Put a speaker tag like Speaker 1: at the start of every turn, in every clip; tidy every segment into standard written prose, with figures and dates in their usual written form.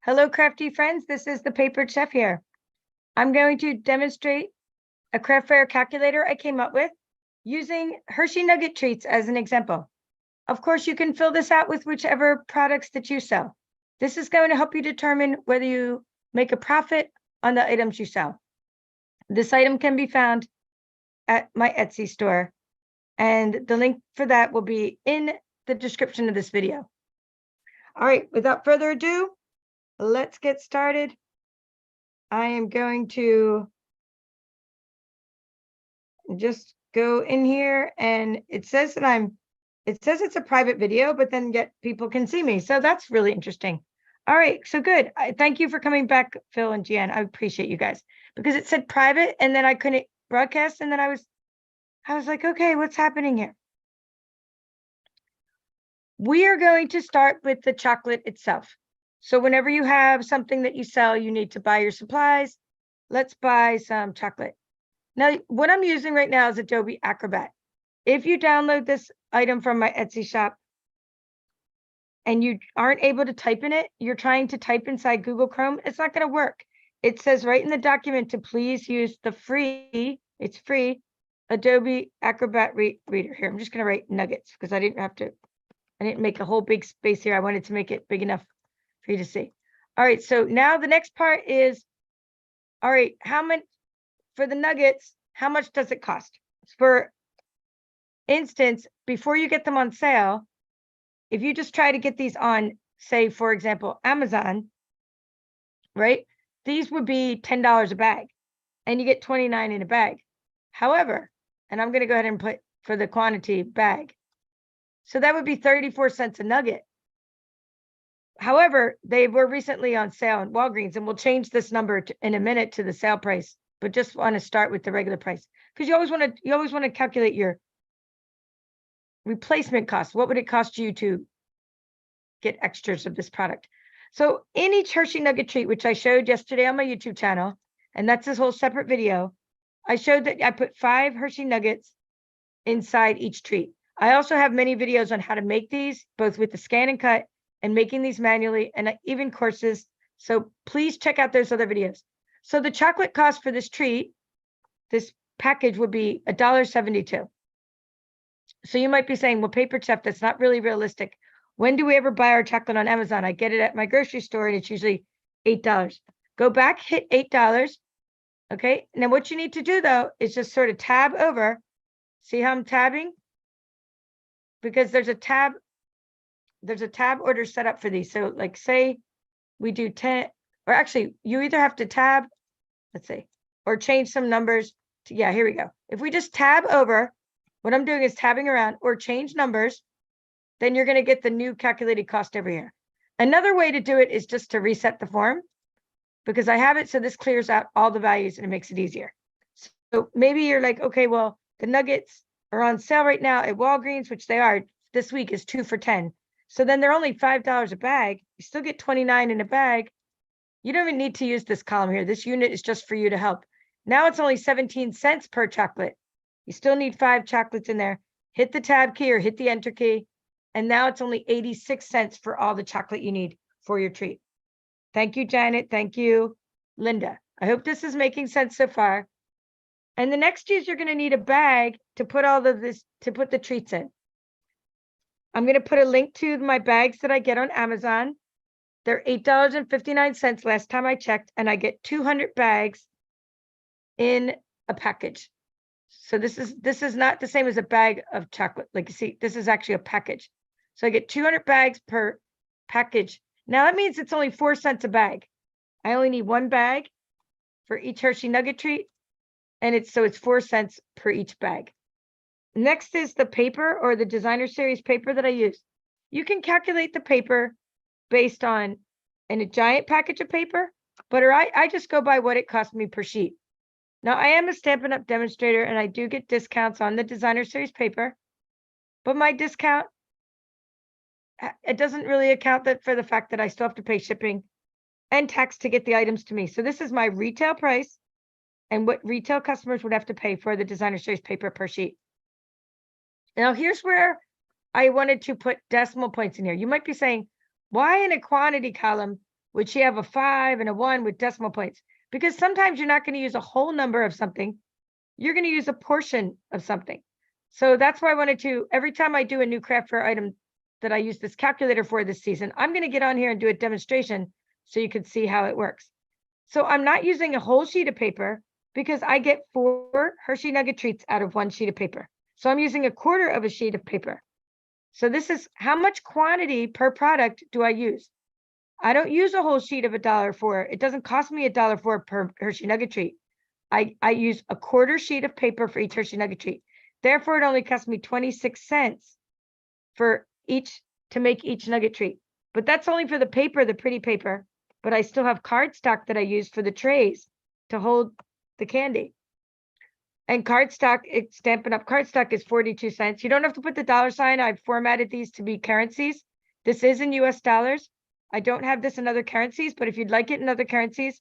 Speaker 1: Hello, crafty friends. This is the Papered Chef here. I'm going to demonstrate a craft fair calculator I came up with using Hershey Nugget treats as an example. Of course, you can fill this out with whichever products that you sell. This is going to help you determine whether you make a profit on the items you sell. This item can be found at my Etsy store, and the link for that will be in the description of this video. All right, without further ado, let's get started. I am going to just go in here, and it says that it's a private video, but then yet people can see me. So that's really interesting. All right, so good. Thank you for coming back, Phil and Jan. I appreciate you guys, because it said private and then I couldn't broadcast, and then I was like, okay, what's happening here? We are going to start with the chocolate itself. So whenever you have something that you sell, you need to buy your supplies. Let's buy some chocolate. Now, what I'm using right now is Adobe Acrobat. If you download this item from my Etsy shop and you aren't able to type in it, you're trying to type inside Google Chrome, it's not going to work. It says right in the document to please use the free, it's free, Adobe Acrobat Reader. Here, I'm just going to write Nuggets because I didn't make a whole big space here. I wanted to make it big enough for you to see. All right, so now the next part is, all right, how much for the nuggets, how much does it cost? For instance, before you get them on sale, if you just try to get these on, say, for example, Amazon, right? These would be $10 a bag, and you get 29 in a bag. However, and I'm going to go ahead and put for the quantity bag. So that would be 34 cents a nugget. However, they were recently on sale in Walgreens, and we'll change this number in a minute to the sale price, but just want to start with the regular price, because you always want to calculate your replacement cost. What would it cost you to get extras of this product? So in each Hershey Nugget treat, which I showed yesterday on my YouTube channel, and that's this whole separate video, I showed that I put 5 Hershey Nuggets inside each treat. I also have many videos on how to make these, both with the ScanNCut and making these manually, and even courses. So please check out those other videos. So the chocolate cost for this treat, this package, would be $1.72. So you might be saying, well, Paper Chef, that's not really realistic. When do we ever buy our chocolate on Amazon? I get it at my grocery store, and it's usually $8. Go back, hit $8. Okay. And then what you need to do, though, is just sort of tab over. See how I'm tabbing? Because there's a tab order set up for these. So like, say we do 10, or actually you either have to tab, let's see, or change some numbers to, yeah, here we go. If we just tab over, what I'm doing is tabbing around or change numbers, then you're going to get the new calculated cost every year. Another way to do it is just to reset the form, because I have it so this clears out all the values and it makes it easier. So maybe you're like, okay, well, the nuggets are on sale right now at Walgreens, which they are this week, is 2 for $10. So then they're only $5 a bag. You still get 29 in a bag. You don't even need to use this column here. This unit is just for you to help. Now it's only 17 cents per chocolate. You still need 5 chocolates in there. Hit the tab key or hit the enter key. And now it's only 86 cents for all the chocolate you need for your treat. Thank you, Janet. Thank you, Linda. I hope this is making sense so far. And the next is you're going to need a bag to put all of this, to put the treats in. I'm going to put a link to my bags that I get on Amazon. They're $8.59 last time I checked, and I get 200 bags in a package. So this is not the same as a bag of chocolate. Like you see, this is actually a package. So I get 200 bags per package. Now that means it's only 4 cents a bag. I only need 1 bag for each Hershey Nugget treat, and it's 4 cents per each bag. Next is the paper, or the designer series paper that I use. You can calculate the paper based on a giant package of paper, but I just go by what it cost me per sheet. Now, I am a Stampin' Up! Demonstrator, and I do get discounts on the designer series paper, but my discount, it doesn't really account for the fact that I still have to pay shipping and tax to get the items to me. So this is my retail price and what retail customers would have to pay for the designer series paper per sheet. Now, here's where I wanted to put decimal points in here. You might be saying, why in a quantity column would she have a 5 and a 1 with decimal points? Because sometimes you're not going to use a whole number of something. You're going to use a portion of something. So that's why I wanted to, every time I do a new craft fair item that I use this calculator for this season, I'm going to get on here and do a demonstration so you can see how it works. So I'm not using a whole sheet of paper because I get 4 Hershey Nugget treats out of 1 sheet of paper. So I'm using a quarter of a sheet of paper. So this is how much quantity per product do I use? I don't use a whole sheet of $1.04. It doesn't cost me $1.04 per Hershey Nugget treat. I use a quarter sheet of paper for each Hershey Nugget treat. Therefore, it only costs me 26 cents for each to make each nugget treat. But that's only for the paper, the pretty paper. But I still have cardstock that I use for the trays to hold the candy. And cardstock, it's Stampin' Up! Cardstock is 42 cents. You don't have to put the $sign. I've formatted these to be currencies. This is in US dollars. I don't have this in other currencies, but if you'd like it in other currencies,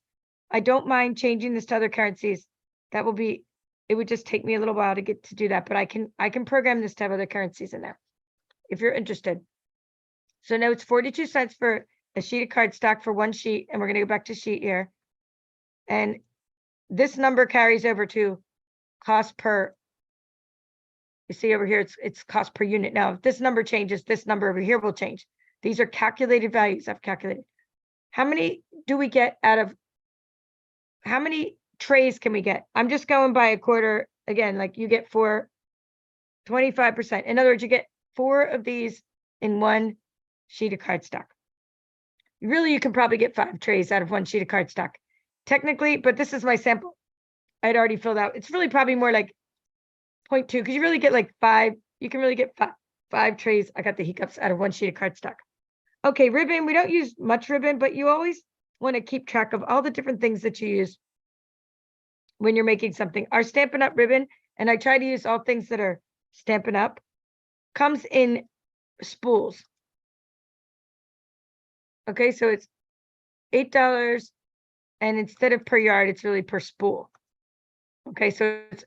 Speaker 1: I don't mind changing this to other currencies. That will be, it would just take me a little while to get to do that, but I can program this to have other currencies in there if you're interested. So now it's 42 cents for a sheet of cardstock for 1 sheet, and we're going to go back to sheet here. And this number carries over to cost per, you see over here, it's cost per unit. Now, if this number changes, this number over here will change. These are calculated values I've calculated. How many do we get out of, how many trays can we get? I'm just going by a quarter. Again, like you get 4, 25%. In other words, you get 4 of these in 1 sheet of cardstock. Really, you can probably get 5 trays out of 1 sheet of cardstock. Technically, but this is my sample. I'd already filled out. It's really probably more like 0.2 because you really get like 5. You can really get 5 trays. I got the hiccups out of 1 sheet of cardstock. Okay, ribbon. We don't use much ribbon, but you always want to keep track of all the different things that you use when you're making something. Our Stampin' Up! Ribbon, and I try to use all things that are Stampin' Up!, comes in spools. Okay, so it's $8, and instead of per yard, it's really per spool. Okay, so it's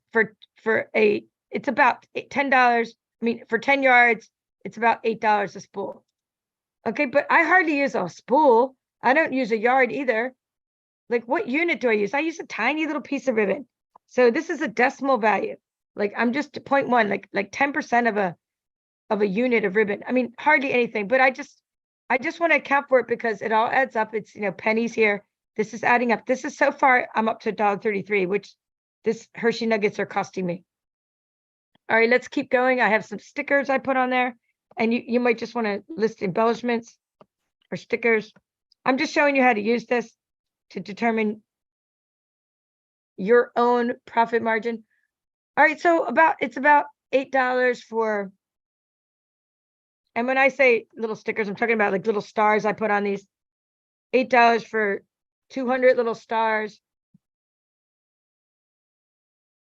Speaker 1: it's about $10. I mean, for 10 yards, it's about $8 a spool. Okay, but I hardly use a spool. I don't use a yard either. Like, what unit do I use? I use a tiny little piece of ribbon. So this is a decimal value. Like, I'm just 0.1, like 10% of a unit of ribbon. I mean, hardly anything, but I just want to account for it because it all adds up. It's, pennies here. This is adding up. This is so far, I'm up to $1.33, which this Hershey Nuggets are costing me. All right, let's keep going. I have some stickers I put on there, and you might just want to list embellishments or stickers. I'm just showing you how to use this to determine your own profit margin. All right, so it's about $8 for, and when I say little stickers, I'm talking about like little stars I put on these. $8 for 200 little stars.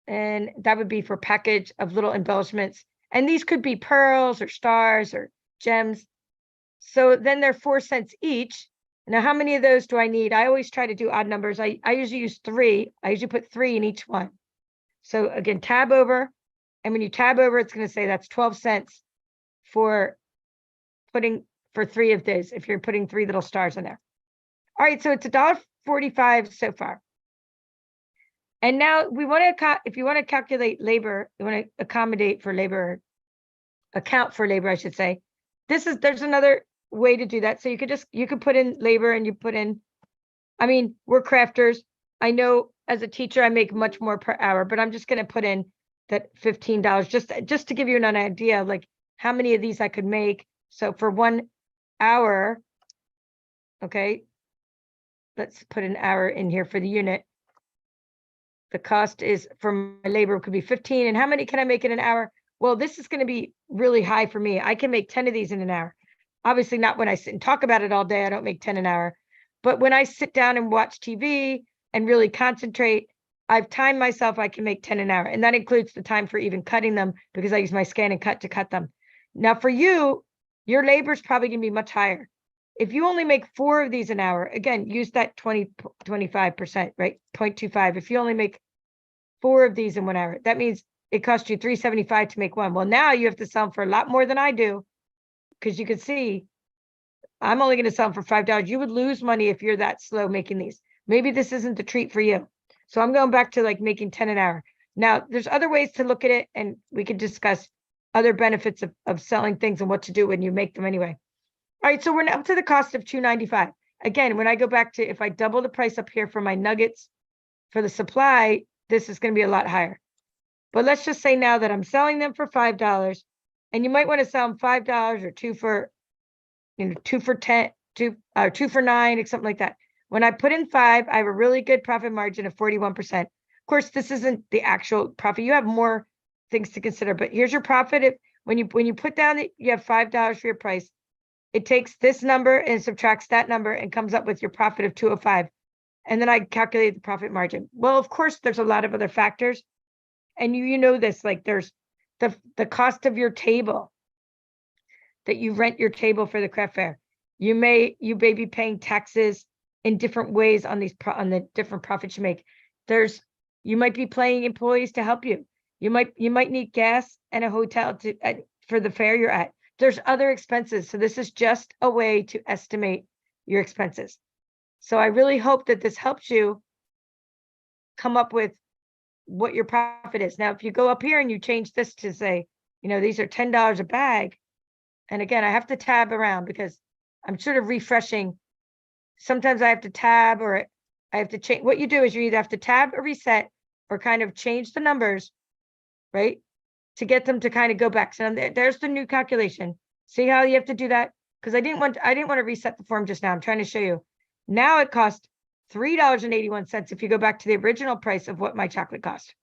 Speaker 1: And that would be for a package of little embellishments. And these could be pearls or stars or gems. So then they're 4 cents each. Now, how many of those do I need? I always try to do odd numbers. I usually use 3. I usually put 3 in each one. So again, tab over. And when you tab over, it's going to say that's 12 cents for putting for 3 of these, if you're putting 3 little stars in there. All right, so it's $1.45 so far. And now we want to, if you want to calculate labor, you want to accommodate for labor, account for labor, I should say. There's another way to do that. So you could put in labor and you put in, I mean, we're crafters. I know as a teacher, I make much more per hour, but I'm just going to put in that $15 just to give you an idea of like how many of these I could make. So for 1 hour, okay, let's put an hour in here for the unit. The cost is for my labor could be 15. And how many can I make in an hour? Well, this is going to be really high for me. I can make 10 of these in an hour. Obviously not when I sit and talk about it all day. I don't make 10 an hour. But when I sit down and watch TV and really concentrate, I've timed myself, I can make 10 an hour. And that includes the time for even cutting them because I use my ScanNCut to cut them. Now for you, your labor is probably going to be much higher. If you only make 4 of these an hour, again, use that 25%, right? 0.25. If you only make 4 of these in 1 hour, that means it costs you $3.75 to make one. Well, now you have to sell them for a lot more than I do, because you can see I'm only going to sell them for $5. You would lose money if you're that slow making these. Maybe this isn't the treat for you. So I'm going back to like making 10 an hour. Now, there's other ways to look at it, and we could discuss other benefits of selling things and what to do when you make them anyway. All right, so we're up to the cost of $2.95. Again, when I go back to, if I double the price up here for my nuggets for the supply, this is going to be a lot higher. But let's just say now that I'm selling them for $5, and you might want to sell them $5 or two for 10, two for $9, or something like that. When I put in 5, I have a really good profit margin of 41%. Of course, this isn't the actual profit. You have more things to consider, but here's your profit. When you put down that you have $5 for your price, it takes this number and subtracts that number and comes up with your profit of 205. And then I calculate the profit margin. Well, of course, there's a lot of other factors. And you know this, like there's the cost of your table, that you rent your table for the craft fair. You may be paying taxes in different ways on the different profits you make. You might be paying employees to help you. You might need gas and a hotel for the fair you're at. There's other expenses. So this is just a way to estimate your expenses. So I really hope that this helps you come up with what your profit is. Now, if you go up here and you change this to say, these are $10 a bag. And again, I have to tab around because I'm sort of refreshing. Sometimes I have to tab, or I have to change. What you do is you either have to tab or reset or kind of change the numbers, right? To get them to kind of go back. So there's the new calculation. See how you have to do that? Because I didn't want to reset the form just now. I'm trying to show you. Now it costs $3.81 if you go back to the original price of what my chocolate cost.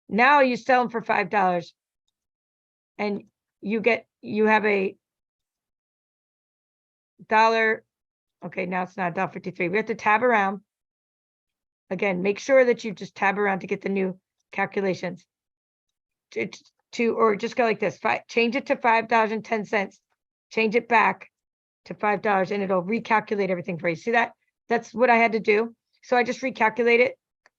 Speaker 1: Now you sell them for $5, and you have a dollar. Okay, now it's not $1.53. We have to tab around. Again, make sure that you just tab around to get the new calculations. Or just go like this. Change it to $5.10. Change it back to $5, and it'll recalculate everything for you. See that? That's what I had to do. So I just recalculate it,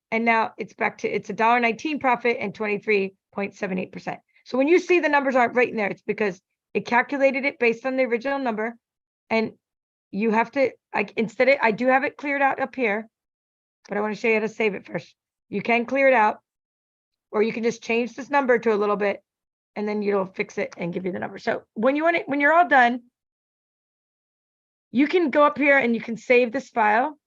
Speaker 1: and now it's back to it's $1.19 profit and 23.78%. So when you see the numbers aren't right in there, it's because it calculated it based on the original number, and you have to I do have it cleared out up here, but I want to show you how to save it first. You can clear it out, or you can just change this number to a little bit, and then you'll fix it and give you the number. So when you're all done, you can go up here and you can save this file.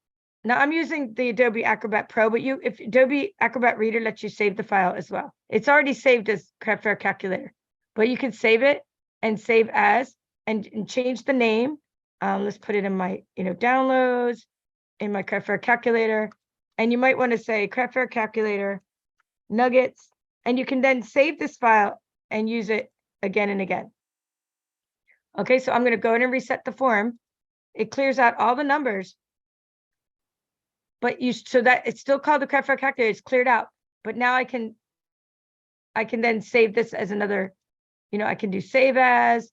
Speaker 1: Now I'm using the Adobe Acrobat Pro, but if Adobe Acrobat Reader lets you save the file as well. It's already saved as Craft Fair Calculator, but you can save it and save as and change the name. Let's put it in my downloads, in my Craft Fair Calculator, and you might want to say Craft Fair Calculator Nuggets, and you can then save this file and use it again and again. Okay, so I'm going to go ahead and reset the form. It clears out all the numbers, but so that it's still called the Craft Fair Calculator. It's cleared out, but now I can then save this as another. I can do save as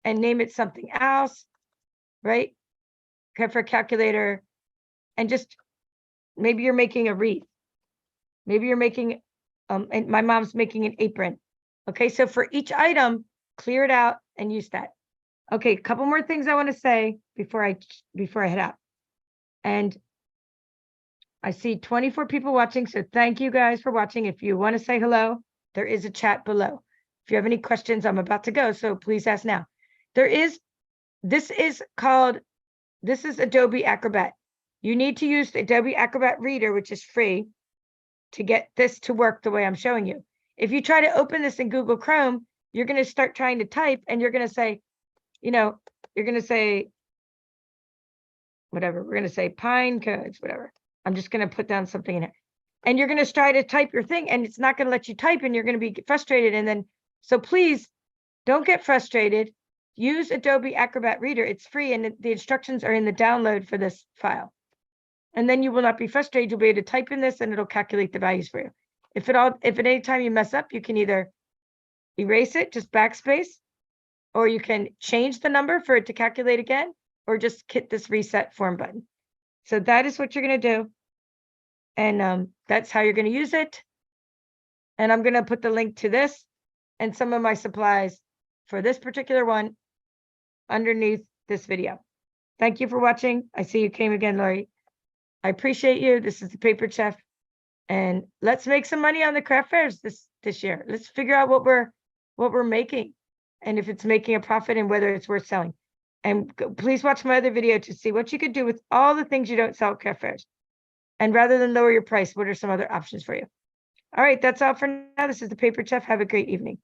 Speaker 1: and name it something else, right? Craft Fair Calculator, and just maybe you're making a wreath. Maybe you're making, and my mom's making an apron. Okay, so for each item, clear it out and use that. Okay, a couple more things I want to say before I head out. And I see 24 people watching, so thank you guys for watching. If you want to say hello, there is a chat below. If you have any questions, I'm about to go, so please ask now. This is Adobe Acrobat. You need to use the Adobe Acrobat Reader, which is free, to get this to work the way I'm showing you. If you try to open this in Google Chrome, you're going to start trying to type, and you're going to say, you're going to say, whatever, we're going to say pine cones, whatever. I'm just going to put down something in here. And you're going to try to type your thing, and it's not going to let you type, and you're going to be frustrated. And then, so please don't get frustrated. Use Adobe Acrobat Reader. It's free, and the instructions are in the download for this file. And then you will not be frustrated. You'll be able to type in this, and it'll calculate the values for you. If at any time you mess up, you can either erase it, just backspace, or you can change the number for it to calculate again, or just hit this reset form button. So that is what you're going to do. And that's how you're going to use it. And I'm going to put the link to this and some of my supplies for this particular one underneath this video. Thank you for watching. I see you came again, Lori. I appreciate you. This is the Paper Chef. And let's make some money on the craft fairs this year. Let's figure out what we're making and if it's making a profit and whether it's worth selling. And please watch my other video to see what you could do with all the things you don't sell at craft fairs. And rather than lower your price, what are some other options for you? All right, that's all for now. This is the Paper Chef. Have a great evening.